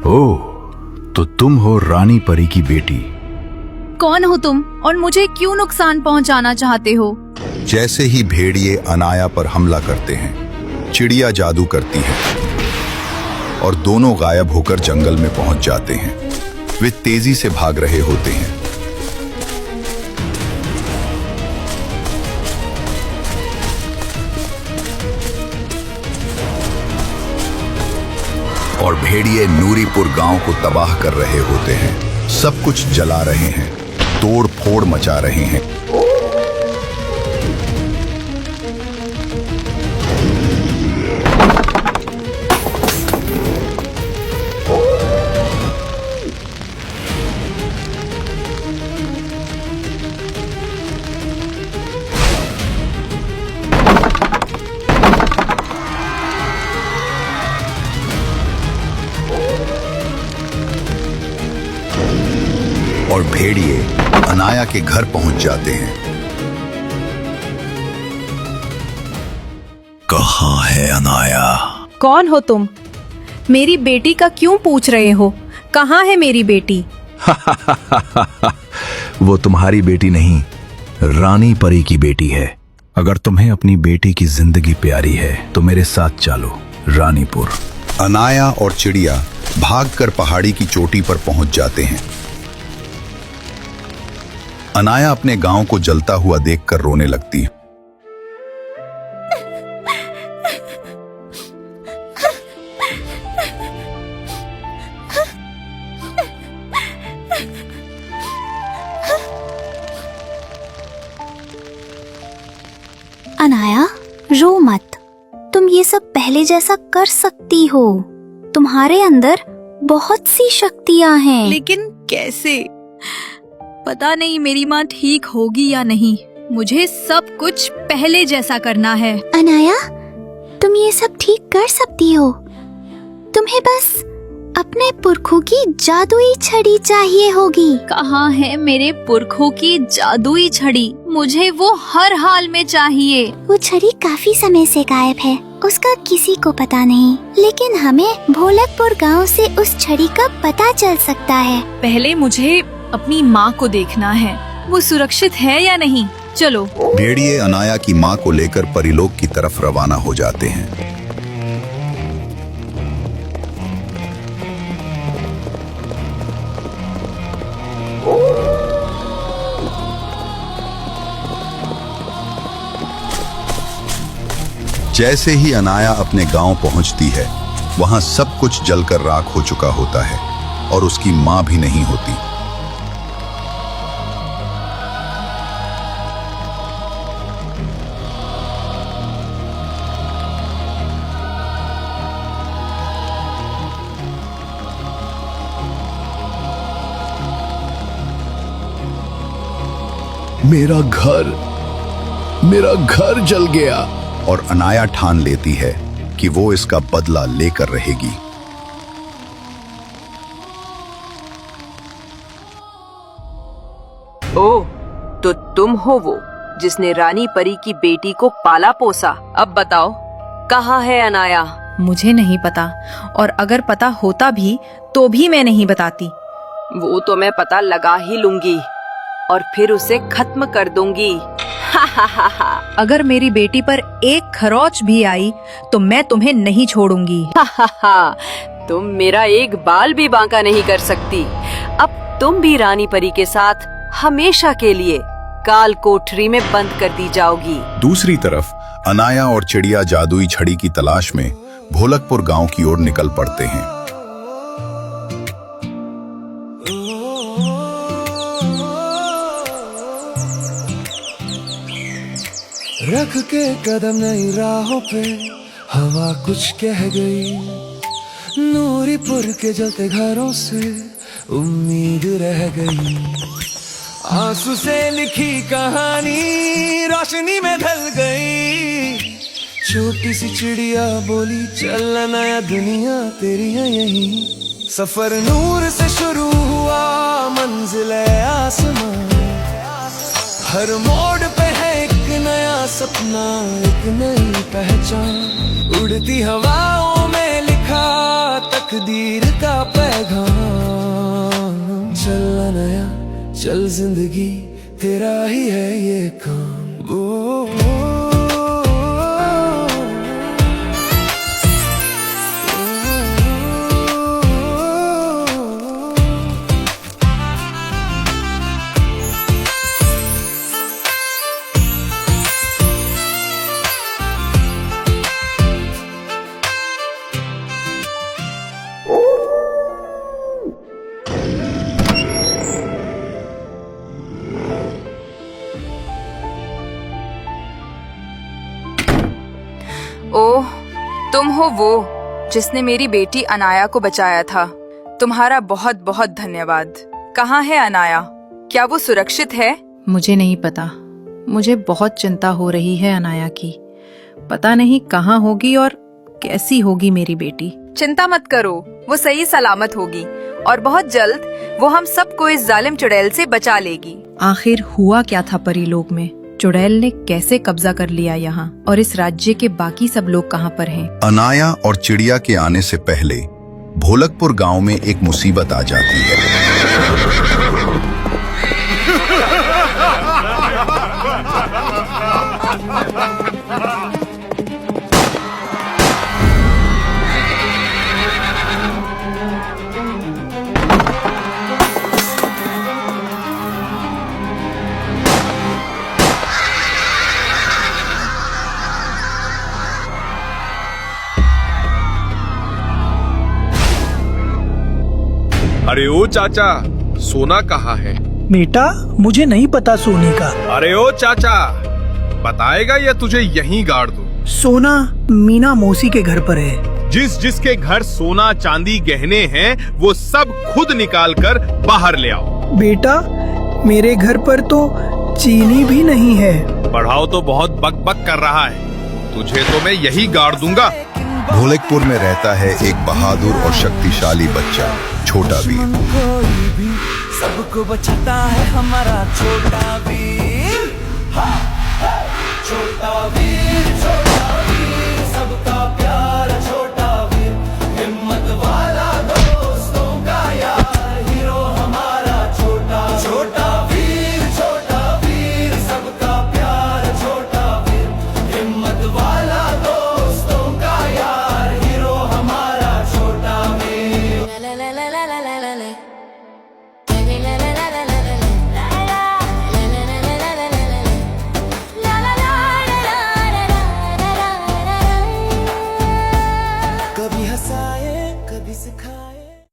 ओह, तो तुम हो रानी परी की बेटी। कौन हो तुम और मुझे क्यों नुकसान पहुंचाना चाहते हो? जैसे ही भेड़िए अनाया पर हमला करते हैं, चिड़िया जादू करती है और दोनों गायब होकर जंगल में पहुंच जाते हैं। वे तेजी से भाग रहे होते हैं। और भेड़िए नूरीपुर गांव को तबाह कर रहे होते हैं। सब कुछ जला रहे हैं, तोड़ फोड़ मचा रहे हैं। और भेड़िए अनाया के घर पहुंच जाते हैं। कहाँ है अनाया? कौन हो तुम? मेरी बेटी का क्यों पूछ रहे हो? कहाँ है मेरी बेटी? वो तुम्हारी बेटी नहीं, रानी परी की बेटी है। अगर तुम्हें अपनी बेटी की जिंदगी प्यारी है तो मेरे साथ चलो रानीपुर। अनाया और चिड़िया भागकर पहाड़ी की चोटी पर पहुंच जाते हैं। अनाया अपने गांव को जलता हुआ देखकर रोने लगती है। अनाया, रो मत। तुम ये सब पहले जैसा कर सकती हो। तुम्हारे अंदर बहुत सी शक्तियां हैं। लेकिन कैसे? पता नहीं मेरी माँ ठीक होगी या नहीं। मुझे सब कुछ पहले जैसा करना है। अनाया, तुम ये सब ठीक कर सकती हो। तुम्हें बस अपने पुरखों की जादुई छड़ी चाहिए होगी। कहाँ है मेरे पुरखों की जादुई छड़ी? मुझे वो हर हाल में चाहिए। वो छड़ी काफी समय से गायब है, उसका किसी को पता नहीं। लेकिन हमें भोलकपुर गांव से उस छड़ी का पता चल सकता है। पहले मुझे अपनी माँ को देखना है, वो सुरक्षित है या नहीं। चलो। भेड़िए अनाया की माँ को लेकर परिलोक की तरफ रवाना हो जाते हैं। जैसे ही अनाया अपने गांव पहुंचती है, वहां सब कुछ जलकर राख हो चुका होता है और उसकी मां भी नहीं होती। मेरा घर जल गया। और अनाया ठान लेती है कि वो इसका बदला लेकर रहेगी। ओह, तो तुम हो वो जिसने रानी परी की बेटी को पाला पोसा। अब बताओ, कहाँ है अनाया? मुझे नहीं पता, और अगर पता होता भी तो भी मैं नहीं बताती। वो तो मैं पता लगा ही लूंगी और फिर उसे खत्म कर दूंगी। अगर मेरी बेटी पर एक खरोच भी आई तो मैं तुम्हें नहीं छोड़ूंगी। तुम मेरा एक बाल भी बांका नहीं कर सकती। अब तुम भी रानी परी के साथ हमेशा के लिए काल कोठरी में बंद कर दी जाओगी। दूसरी तरफ अनाया और चिड़िया जादुई छड़ी की तलाश में भोलकपुर गांव की ओर निकल पड़ते हैं। रख के कदम नई राहों पे हवा कुछ कह गई। नूरीपुर के जलते घरों से उम्मीद रह गई। आंसू से लिखी कहानी रोशनी में ढल गई। छोटी सी चिड़िया बोली, चल नया दुनिया तेरी है यही। सफर नूर से शुरू हुआ, मंजिल आसमां। हर मोड़ पे है एक नया सपना, एक नई पहचान। उड़ती हवाओं में लिखा तकदीर का पैगाम। चल जिंदगी तेरा ही है ये काम। ओह, तुम हो वो जिसने मेरी बेटी अनाया को बचाया था। तुम्हारा बहुत बहुत धन्यवाद। कहाँ है अनाया? क्या वो सुरक्षित है? मुझे नहीं पता। मुझे बहुत चिंता हो रही है अनाया की। पता नहीं कहाँ होगी और कैसी होगी मेरी बेटी। चिंता मत करो, वो सही सलामत होगी और बहुत जल्द वो हम सबको इस जालिम चुड़ैल से बचा लेगी। आखिर हुआ क्या था परीलोक में? चुड़ैल ने कैसे कब्जा कर लिया यहाँ? और इस राज्य के बाकी सब लोग कहाँ पर हैं? अनाया और चिड़िया के आने से पहले भोलकपुर गांव में एक मुसीबत आ जाती है। अरे ओ चाचा, सोना कहाँ है? बेटा मुझे नहीं पता सोने का। अरे ओ चाचा, बताएगा या तुझे यहीं गाड़ दूं? सोना मीना मौसी के घर पर है। जिसके घर सोना चांदी गहने हैं वो सब खुद निकाल कर बाहर ले आओ। बेटा मेरे घर पर तो चीनी भी नहीं है। पढ़ाओ तो बहुत बक बक कर रहा है, तुझे तो मैं यही गाड़ दूंगा। भोलकपुर में रहता है एक बहादुर और शक्तिशाली बच्चा, छोटा वीर। कोई भी सबको बचाता है हमारा छोटा वीर। छोटा वीर, सबका प्यार छोटा वीर, हिम्मत वाला दोस्तों का यार, हीरो हमारा छोटा वीर, सबका प्यार छोटा वीर, हिम्मत वाला दोस्तों का यार, हीरो हमारा छोटा वीर। कभी हंसाए कभी सिखाए।